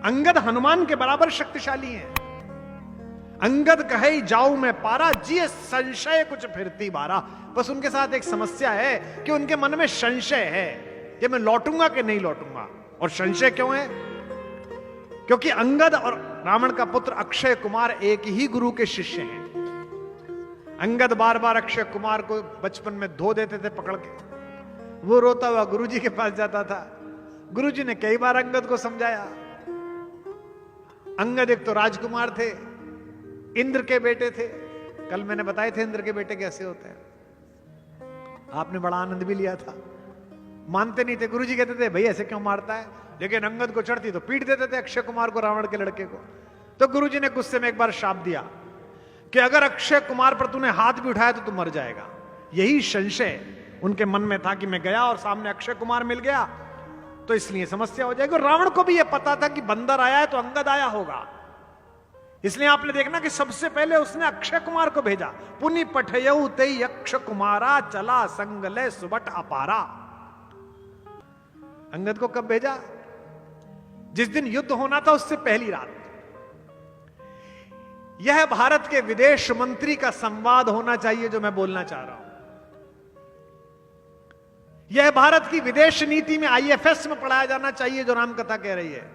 अंगद हनुमान के बराबर शक्तिशाली हैं। अंगद कहे जाऊं मैं पारा, जिए संशय कुछ फिरती बारा। बस उनके साथ एक समस्या है कि उनके मन में संशय है कि मैं लौटूंगा कि नहीं लौटूंगा। और संशय क्यों है? क्योंकि अंगद और रावण का पुत्र अक्षय कुमार एक ही गुरु के शिष्य हैं। अंगद बार बार अक्षय कुमार को बचपन में धो देते थे पकड़ के। वो रोता हुआ गुरुजी के पास जाता था। गुरुजी ने कई बार अंगद को समझाया। अंगद एक तो राजकुमार थे, इंद्र के बेटे थे। कल मैंने बताए थे इंद्र के बेटे कैसे होते हैं, आपने बड़ा आनंद भी लिया था। मानते नहीं थे, गुरुजी कहते थे भाई ऐसे क्यों मारता है, लेकिन अंगद को चढ़ती तो पीट देते थे अक्षय कुमार को, रावण के लड़के को। तो गुरुजी ने गुस्से में एक बार शाप दिया कि अगर अक्षय कुमार पर तूने हाथ भी उठाया तो तू मर जाएगा। यही संशय उनके मन में था कि मैं गया और सामने अक्षय कुमार मिल गया तो इसलिए समस्या हो जाएगी। और रावण को भी यह पता था कि बंदर आया है तो अंगद आया होगा, इसलिए आपने देखना कि सबसे पहले उसने अक्षय कुमार को भेजा। पुनि पठयऊ तेई अक्ष कुमारा, चला संगले सुबट अपारा। अंगद को कब भेजा? जिस दिन युद्ध होना था उससे पहली रात। यह भारत के विदेश मंत्री का संवाद होना चाहिए जो मैं बोलना चाह रहा हूं। यह भारत की विदेश नीति में IFS में पढ़ाया जाना चाहिए जो रामकथा कह रही है।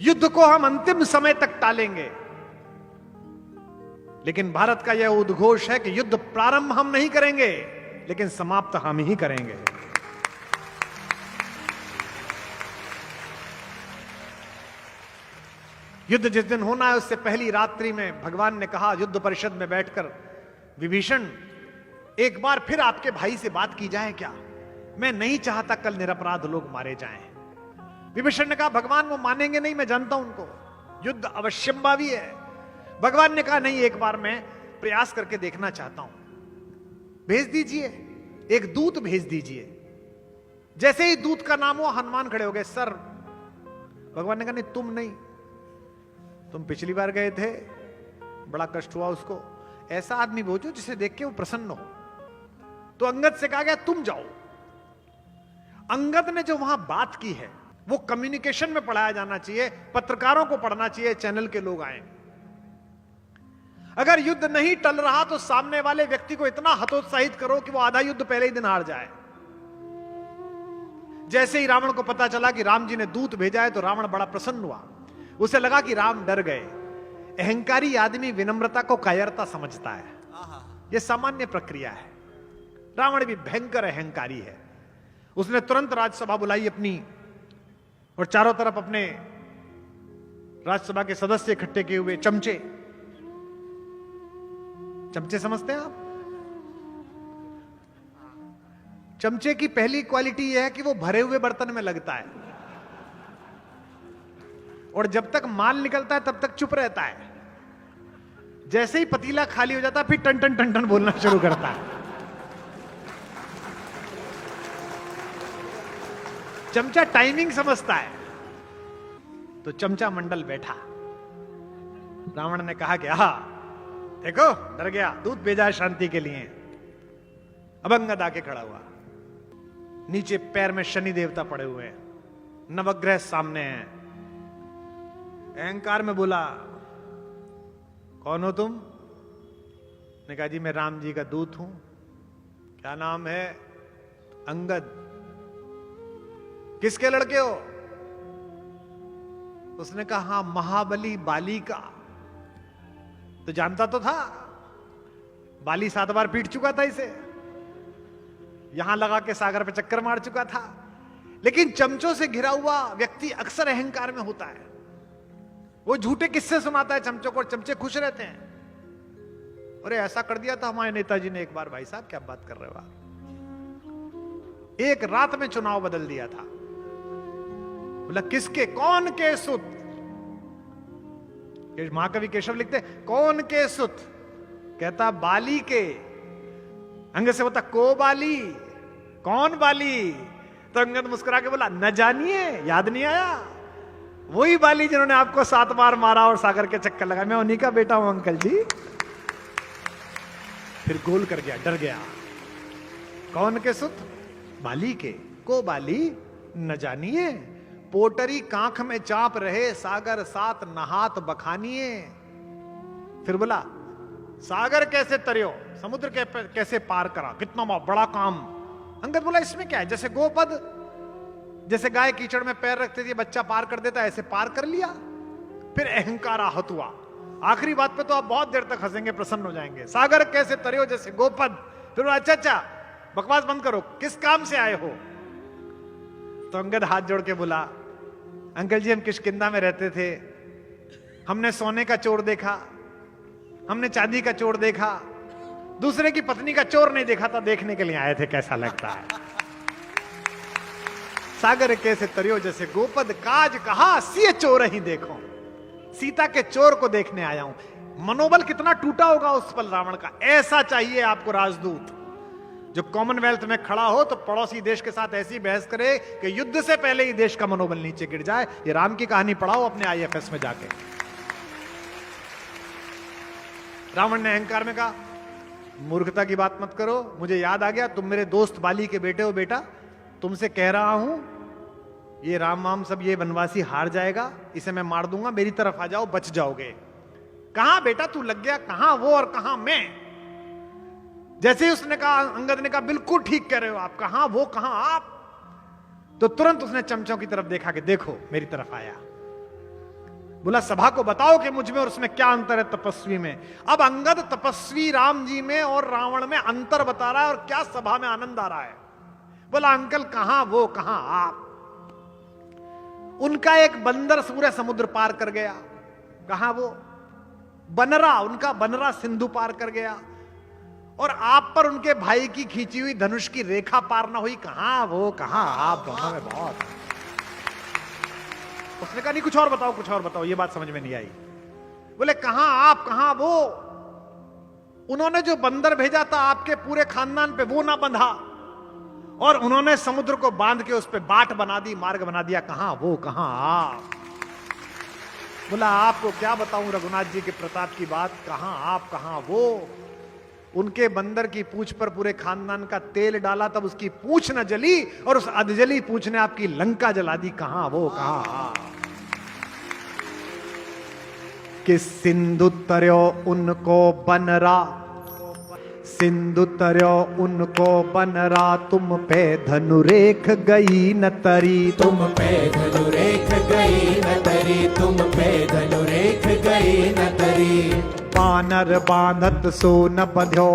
युद्ध को हम अंतिम समय तक टालेंगे, लेकिन भारत का यह उद्घोष है कि युद्ध प्रारंभ हम नहीं करेंगे लेकिन समाप्त हम ही करेंगे। युद्ध जिस दिन होना है उससे पहली रात्रि में भगवान ने कहा युद्ध परिषद में बैठकर, विभीषण एक बार फिर आपके भाई से बात की जाए क्या? मैं नहीं चाहता कल निरपराध लोग मारे जाएं। विभीषण ने कहा भगवान वो मानेंगे नहीं, मैं जानता हूं उनको, युद्ध अवश्यंभावी है। भगवान ने कहा नहीं, एक बार मैं प्रयास करके देखना चाहता हूं, भेज दीजिए, एक दूत भेज दीजिए। जैसे ही दूत का नाम हुआ हनुमान खड़े हो गए। सर, भगवान ने कहा नहीं तुम नहीं, तुम पिछली बार गए थे, बड़ा कष्ट हुआ उसको, ऐसा आदमी भेजो जिसे देख के वो प्रसन्न हो। तो अंगद से कहा गया तुम जाओ। अंगद ने जो वहां बात की है वो कम्युनिकेशन में पढ़ाया जाना चाहिए, पत्रकारों को पढ़ना चाहिए, चैनल के लोग आए। अगर युद्ध नहीं टल रहा तो सामने वाले व्यक्ति को इतना हतोत्साहित करो कि वो आधा युद्ध पहले ही दिन हार जाए। जैसे ही रावण को पता चला कि राम जी ने दूत भेजा है तो रावण बड़ा प्रसन्न हुआ। उसे लगा कि राम डर गए। अहंकारी आदमी विनम्रता को कायरता समझता है, यह सामान्य प्रक्रिया है। रावण भी भयंकर अहंकारी है। उसने तुरंत राज्यसभा बुलाई अपनी और चारों तरफ अपने राज्यसभा के सदस्य इकट्ठे किए हुए। चमचे, चमचे समझते हैं आप? चमचे की पहली क्वालिटी यह है कि वो भरे हुए बर्तन में लगता है और जब तक माल निकलता है तब तक चुप रहता है। जैसे ही पतीला खाली हो जाता है फिर टन टन टन टन बोलना शुरू करता है। चमचा टाइमिंग समझता है। तो चमचा मंडल बैठा। रावण ने कहा कि हाँ देखो डर गया, दूत भेजा है शांति के लिए। अब अंगद आके खड़ा हुआ, नीचे पैर में शनि देवता पड़े हुए हैं, नवग्रह सामने हैं। अहंकार में बोला कौन हो तुम? ने कहा जी मैं राम जी का दूत हूं। क्या नाम है? अंगद। किसके लड़के हो? उसने कहा हाँ महाबली बाली का। तो जानता तो था, बाली 7 बार पीट चुका था इसे, यहां लगा के सागर पे चक्कर मार चुका था। लेकिन चमचों से घिरा हुआ व्यक्ति अक्सर अहंकार में होता है। वो झूठे किस्से सुनाता है चमचों को और चमचे खुश रहते हैं। अरे ऐसा कर दिया था हमारे नेताजी ने एक बार। भाई साहब क्या बात कर रहे हो आप? एक रात में चुनाव बदल दिया था। बोला किसके? कौन के सुत? महाकवि केशव लिखते कौन के सुत? कहता बाली के। अंग से होता को बाली? कौन बाली? तो अंगद मुस्कुरा के बोला न जानिए, याद नहीं आया? वही बाली जिन्होंने आपको 7 बार मारा और सागर के चक्कर लगा। मैं उन्हीं का बेटा हूं अंकल जी। फिर गोल कर गया, डर गया। कौन के सुत? बाली के। को बाली न जानिए, पोटरी कांख में चाप रहे, सागर सात नहात बखानिए। फिर बोला सागर कैसे तरियो, समुद्र कैसे पार करा, कितना बड़ा काम। अंगद बोला इसमें क्या है, जैसे गोपद, जैसे गाय कीचड़ में पैर रखते थे बच्चा पार कर देता, ऐसे पार कर लिया। फिर अहंकार आहत हुआ। आखिरी बात पे तो आप बहुत देर तक हंसेंगे, प्रसन्न हो जाएंगे। सागर कैसे तरियो जैसे गोपद। फिर अच्छा अच्छा बकवास बंद करो, किस काम से आए हो। तो अंगद हाथ जोड़ के बोला अंकल जी हम किष्किंधा में रहते थे, हमने सोने का चोर देखा, हमने चांदी का चोर देखा, दूसरे की पत्नी का चोर नहीं देखा था, देखने के लिए आए थे कैसा लगता है। सागर कैसे तरियो जैसे गोपद, काज कहा सिए चोर ही देखो। सीता के चोर को देखने आया हूं। मनोबल कितना टूटा होगा उस पल रावण का। ऐसा चाहिए आपको राजदूत, जो कॉमनवेल्थ में खड़ा हो तो पड़ोसी देश के साथ ऐसी बहस करे कि युद्ध से पहले ही देश का मनोबल नीचे गिर जाए। ये राम की कहानी पढ़ाओ अपने आईएफएस में जाके। रावण ने अहंकार में कहा मूर्खता की बात मत करो, मुझे याद आ गया तुम मेरे दोस्त बाली के बेटे हो बेटा, तुमसे कह रहा हूं ये राम वाम सब ये वनवासी हार जाएगा, इसे मैं मार दूंगा, मेरी तरफ आ जाओ बच जाओगे। कहां बेटा तू लग गया, कहां वो और कहां मैं। जैसे ही उसने कहा, अंगद ने कहा बिल्कुल ठीक कह रहे हो आप, कहां वो कहां आप। तो तुरंत उसने चमचों की तरफ देखा कि देखो मेरी तरफ आया। बोला सभा को बताओ कि मुझ में और उसमें क्या अंतर है तपस्वी में। अब अंगद तपस्वी राम जी में और रावण में अंतर बता रहा है और क्या सभा में आनंद आ रहा है। बोला अंकल कहां वो कहां आप। उनका एक बंदर पूरे समुद्र पार कर गया, कहां वो। बनरा, उनका बनरा सिंधु पार कर गया, और आप पर उनके भाई की खींची हुई धनुष की रेखा पार ना हुई, कहां वो कहां आप। दोनों में बहुत। उसने कहा नहीं कुछ और बताओ कुछ और बताओ, ये बात समझ में नहीं आई। बोले कहां आप कहां वो। उन्होंने जो बंदर भेजा था आपके पूरे खानदान पे वो ना बंधा, और उन्होंने समुद्र को बांध के उस पे बाट बना दी, मार्ग बना दिया, कहां वो कहां आप। बोला आपको क्या बताऊं रघुनाथ जी के प्रताप की बात, कहां आप कहां वो। उनके बंदर की पूंछ पर पूरे खानदान का तेल डाला तब उसकी पूंछ न जली, और उस अधजली पूंछ ने आपकी लंका जला दी, कहां वो कहां आप। कि सिंधु तर्यो उनको बनरा, सिंधु तर्यो उनको बनरा, तुम पे धनुरेख गई न तरी। तुम पे धनुरेख गई न तरी, तुम पे धनुरेख गई न तरी। बानर बांधत सो न बंध्यो,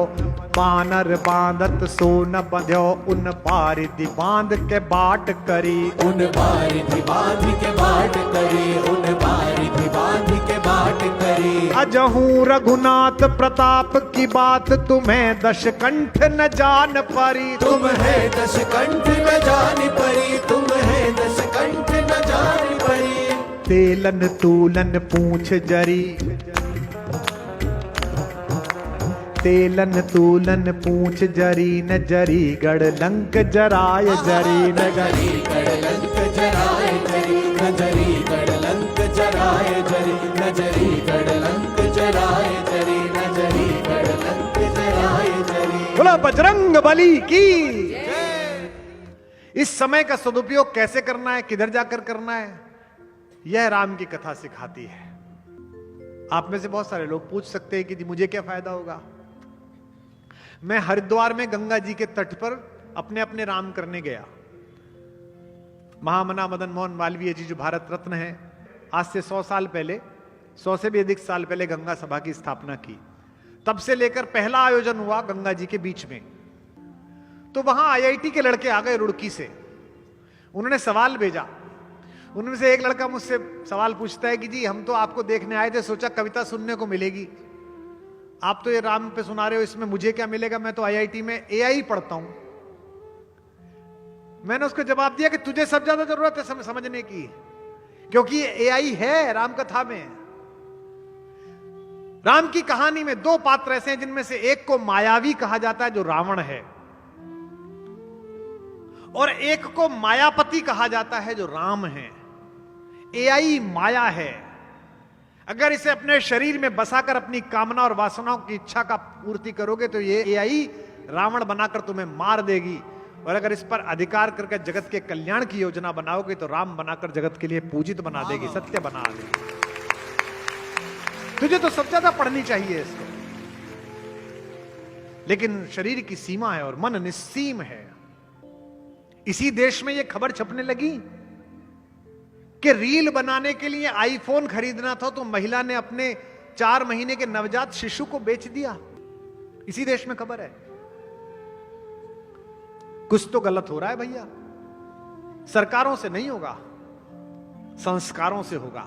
बानर बांधत सो न बंध्यो, उन पारिधि बांध के बाट करी। उन पारिधि बांध के बाट करी, उन पारिधि बांध के बाट करी। अजहूं रघुनाथ प्रताप की बात, तुम्हें दश कंठ न जान परी। तुम है दश कंठ न जान परी, तुम है दश कंठ न जान परी। तेलन तूलन पूंछ जरी, तेलन तूलन पूंछ जरी, न जरी गढ़ लंक जराय जरी। न जरी गढ़ लंक जराय जरी, न जरी गढ़ लंक जराय जरी, न जरी गढ़ लंक जराय जरी, न जरी गढ़ लंक जराय जरी। बोला बजरंग बली की। इस समय का सदुपयोग कैसे करना है, किधर जाकर करना है, यह राम की कथा सिखाती है। आप में से बहुत सारे लोग पूछ सकते हैं कि जी मुझे क्या फायदा होगा। मैं हरिद्वार में गंगा जी के तट पर अपने अपने राम करने गया। महामना मदन मोहन मालवीय जी जो भारत रत्न है, आज से 100 साल पहले, 100 से भी अधिक साल पहले गंगा सभा की स्थापना की। तब से लेकर पहला आयोजन हुआ गंगा जी के बीच में। तो वहां आईआईटी के लड़के आ गए रुड़की से, उन्होंने सवाल भेजा। उनमें से एक लड़का मुझसे सवाल पूछता है कि जी हम तो आपको देखने आए थे, सोचा कविता सुनने को मिलेगी, आप तो ये राम पे सुना रहे हो, इसमें मुझे क्या मिलेगा, मैं तो आईआईटी में एआई पढ़ता हूं। मैंने उसको जवाब दिया कि तुझे सब ज्यादा जरूरत है समझने की, क्योंकि एआई है राम कथा में। राम की कहानी में 2 पात्र ऐसे हैं जिनमें से एक को मायावी कहा जाता है जो रावण है, और एक को मायापति कहा जाता है जो राम है। एआई माया है, अगर इसे अपने शरीर में बसाकर अपनी कामना और वासनाओं की इच्छा का पूर्ति करोगे तो ये एआई रावण बनाकर तुम्हें मार देगी। और अगर इस पर अधिकार करके जगत के कल्याण की योजना बनाओगे तो राम बनाकर जगत के लिए पूजित बना देगी, सत्य बना देगी। तुझे तो सबसे ज्यादा पढ़नी चाहिए इसको, लेकिन शरीर की सीमा है और मन निस्सीम है। इसी देश में यह खबर छपने लगी कि रील बनाने के लिए आईफोन खरीदना था तो महिला ने अपने 4 महीने के नवजात शिशु को बेच दिया। इसी देश में खबर है। कुछ तो गलत हो रहा है भैया। सरकारों से नहीं होगा, संस्कारों से होगा।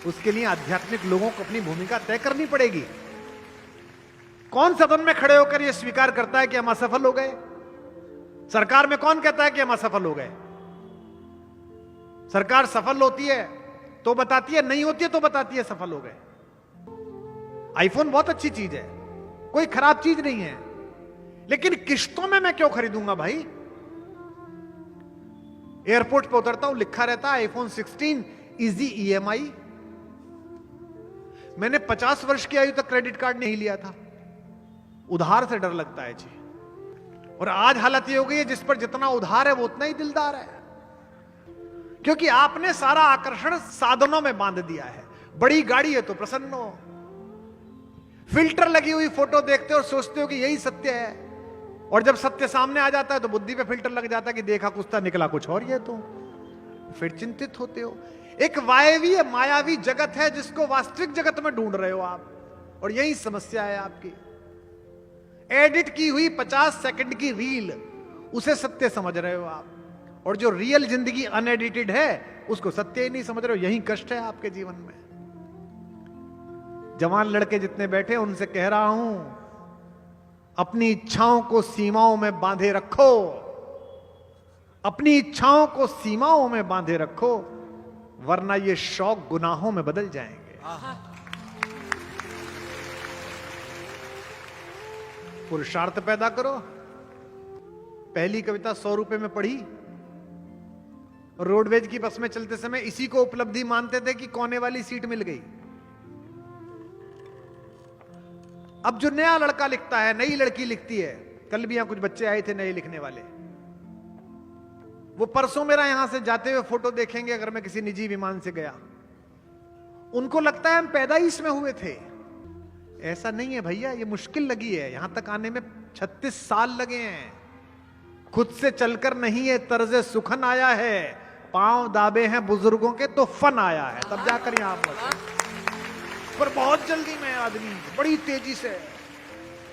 उसके लिए आध्यात्मिक लोगों को अपनी भूमिका तय करनी पड़ेगी। कौन सदन में खड़े होकर यह स्वीकार करता है कि हम असफल हो गए? सरकार में कौन कहता है कि हम असफल हो गए? सरकार सफल होती है तो बताती है, नहीं होती है तो बताती है सफल हो गए। आईफोन बहुत अच्छी चीज है, कोई खराब चीज नहीं है, लेकिन किश्तों में मैं क्यों खरीदूंगा भाई? एयरपोर्ट पे उतरता हूं, लिखा रहता है आईफोन 16 इजी EMI। मैंने 50 वर्ष की आयु तक क्रेडिट कार्ड नहीं लिया था, उधार से डर लगता है जी। और आज हालत ये हो गई है, जिस पर जितना उधार है वो उतना ही दिलदार है, क्योंकि आपने सारा आकर्षण साधनों में बांध दिया है। बड़ी गाड़ी है तो प्रसन्न हो, फिल्टर लगी हुई फोटो देखते हो और सोचते हो कि यही सत्य है, और जब सत्य सामने आ जाता है तो बुद्धि पे फिल्टर लग जाता है कि देखा कुछ था निकला कुछ और, ये तो फिर चिंतित होते हो। एक वायवीय मायावी जगत है जिसको वास्तविक जगत में ढूंढ रहे हो आप, और यही समस्या है आपकी। एडिट की हुई 50 सेकंड की रील, उसे सत्य समझ रहे हो आप, और जो रियल जिंदगी अनएडिटेड है उसको सत्य ही नहीं समझ रहे हो। यही कष्ट है आपके जीवन में। जवान लड़के जितने बैठे उनसे कह रहा हूं, अपनी इच्छाओं को सीमाओं में बांधे रखो, अपनी इच्छाओं को सीमाओं में बांधे रखो, वरना ये शौक गुनाहों में बदल जाएंगे। पुरुषार्थ पैदा करो। पहली कविता 100 रुपए में पढ़ी, रोडवेज की बस में चलते समय इसी को उपलब्धि मानते थे कि कोने वाली सीट मिल गई। अब जो नया लड़का लिखता है, नई लड़की लिखती है, कल भी यहां कुछ बच्चे आए थे नए लिखने वाले, वो परसों मेरा यहां से जाते हुए फोटो देखेंगे अगर मैं किसी निजी विमान से गया, उनको लगता है हम पैदाइश में हुए थे। ऐसा नहीं है भैया, ये मुश्किल लगी है, यहां तक आने में 36 साल लगे हैं। खुद से चलकर नहीं है तर्ज सुखन आया है, पांव दाबे हैं बुजुर्गों के तो फन आया है, तब जाकर यहां पहुंचे। पर बहुत जल्दी में आदमी बड़ी तेजी से,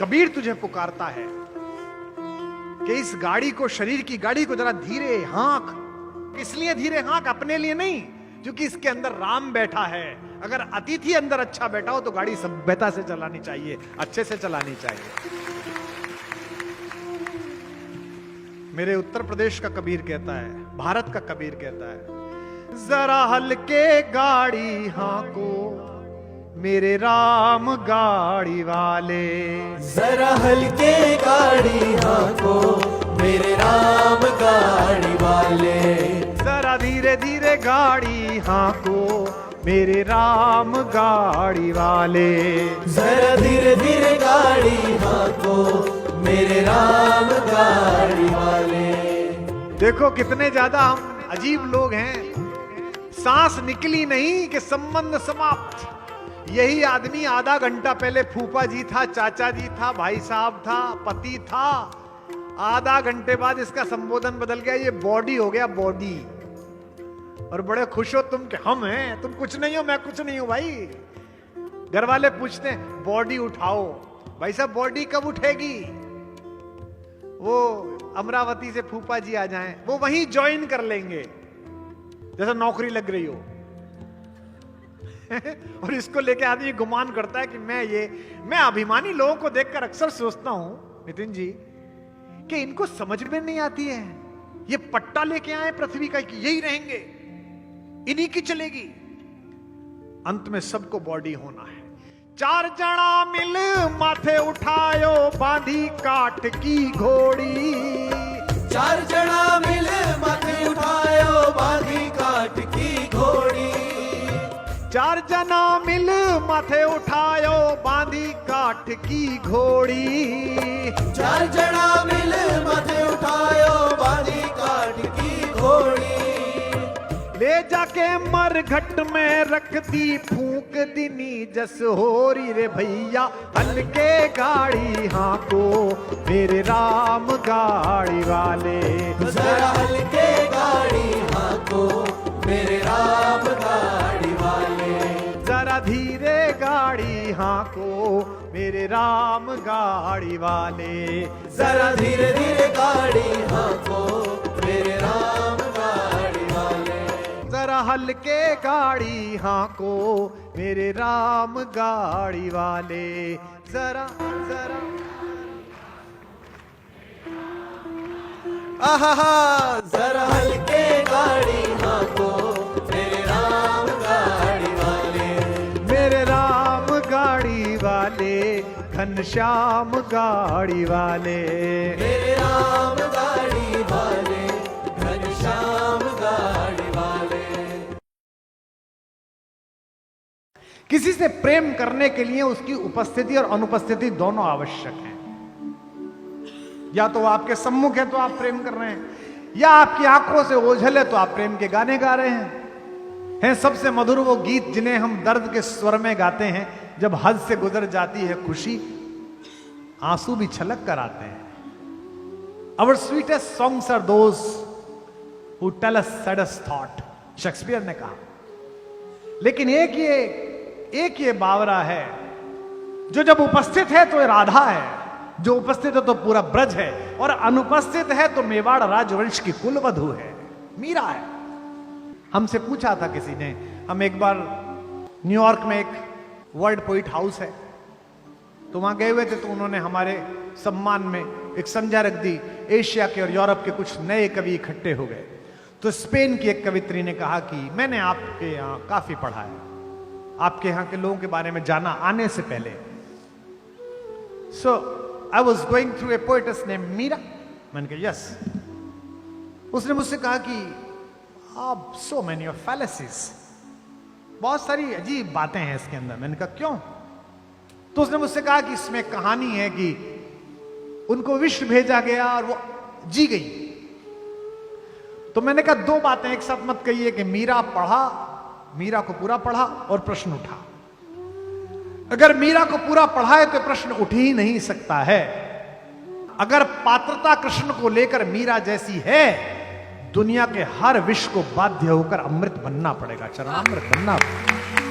कबीर तुझे पुकारता है कि इस गाड़ी को, शरीर की गाड़ी को जरा धीरे हाँक। इसलिए धीरे हाँक, अपने लिए नहीं, क्योंकि इसके अंदर राम बैठा है। अगर अतिथि अंदर अच्छा बैठा हो तो गाड़ी सभ्यता से चलानी चाहिए, अच्छे से चलानी चाहिए। मेरे उत्तर प्रदेश का कबीर कहता है, भारत का कबीर कहता है, जरा हल्के गाड़ी हाँको मेरे राम गाड़ी वाले, जरा हल्के गाड़ी हाँको मेरे राम गाड़ी वाले, जरा धीरे धीरे गाड़ी हाँको मेरे राम गाड़ी वाले, जरा धीरे धीरे गाड़ी हाँको मेरे राम गाड़ी वाले। देखो कितने ज्यादा हम अजीब लोग हैं। सांस निकली नहीं कि संबंध समाप्त। यही आदमी आधा घंटा पहले फूफा जी था, चाचा जी था, भाई साहब था, पति था, आधा घंटे बाद इसका संबोधन बदल गया, ये बॉडी हो गया बॉडी। और बड़े खुश हो तुम कि हम हैं, तुम कुछ नहीं हो, मैं कुछ नहीं हूं भाई। घर वाले पूछते हैं बॉडी उठाओ, भाई साहब बॉडी कब उठेगी? वो अमरावती से फूफा जी आ जाएं, वो वहीं ज्वाइन कर लेंगे जैसे नौकरी लग रही हो। और इसको लेके आदमी गुमान करता है कि मैं अभिमानी लोगों को देखकर अक्सर सोचता हूं नितिन जी कि इनको समझ में नहीं आती है, ये पट्टा लेके आए पृथ्वी का कि यही रहेंगे, इन्हीं की चलेगी। अंत में सबको बॉडी होना है। 4 जना मिल माथे उठायो बांधी काठ की घोड़ी, 4 जना मिल माथे उठायो बांधी काठ की घोड़ी, 4 जना मिल माथे उठायो बांधी काठ काठ की घोड़ी। चार जना मिल माथे उठायो बांधी काठ की घोड़ी। ले जाके मरघट में रख दी फूंक दिनी जस होरी रे भैया हल्के गाड़ी हाको मेरे राम गाड़ी वाले। जरा हल्के गाड़ी हाको मेरे राम गाड़ी वाले। जरा धीरे गाड़ी हाको मेरे राम गाड़ी वाले। जरा धीरे धीरे गाड़ी हाको मेरे राम गाड़ी वाले। जरा हल्के गाड़ी हाको मेरे राम गाड़ी वाले। जरा जरा आहा जरा हल्के गाड़ी हाको मेरे राम गाड़ी वाले। मेरे राम गाड़ी वाले घनश्याम गाड़ी वाले। मेरे राम गाड़ी वाले घनश्याम गाड़ी वाले। किसी से प्रेम करने के लिए उसकी उपस्थिति और अनुपस्थिति दोनों आवश्यक है। या तो आपके सम्मुख है तो आप प्रेम कर रहे हैं, या आपकी आंखों से ओझल है तो आप प्रेम के गाने गा रहे हैं। सबसे मधुर वो गीत जिन्हें हम दर्द के स्वर में गाते हैं। जब हद से गुजर जाती है खुशी, आंसू भी छलक कर आते हैं। Our sweetest songs are those who tell us saddest thought, Shakespeare ने कहा। लेकिन एक ये बावरा है जो जब उपस्थित है तो राधा है, जो उपस्थित है तो पूरा ब्रज है, और अनुपस्थित है तो मेवाड़ राजवंश की कुलवधु है, मीरा है। हमसे पूछा था किसी ने, हम एक बार न्यूयॉर्क में एक वर्ल्ड पोइट हाउस है तो वहां गए हुए थे, तो उन्होंने हमारे सम्मान में एक संध्या रख दी। एशिया के और यूरोप के कुछ नए कवि इकट्ठे हो गए। तो स्पेन की एक कवित्री ने कहा कि मैंने आपके यहाँ काफी पढ़ा है, आपके यहाँ के लोगों के बारे में जाना आने से पहले। So I was going through a poetess name Meera. मैंने कहा यस। उसने मुझसे कहा कि आप सो मेनी ऑफ फैलेसीज, बहुत सारी अजीब बातें हैं इसके अंदर। मैंने कहा क्यों? तो उसने मुझसे कहा कि इसमें कहानी है कि उनको विश्व भेजा गया और वो जी गई। तो मैंने कहा दो बातें एक साथ मत कहिए कि मीरा को पूरा पढ़ा और प्रश्न उठा। अगर मीरा को पूरा पढ़ा है तो प्रश्न उठ ही नहीं सकता है। अगर पात्रता कृष्ण को लेकर मीरा जैसी है, दुनिया के हर विश्व को बाध्य होकर अमृत बनना पड़ेगा, चरणामृत बनना पड़ेगा।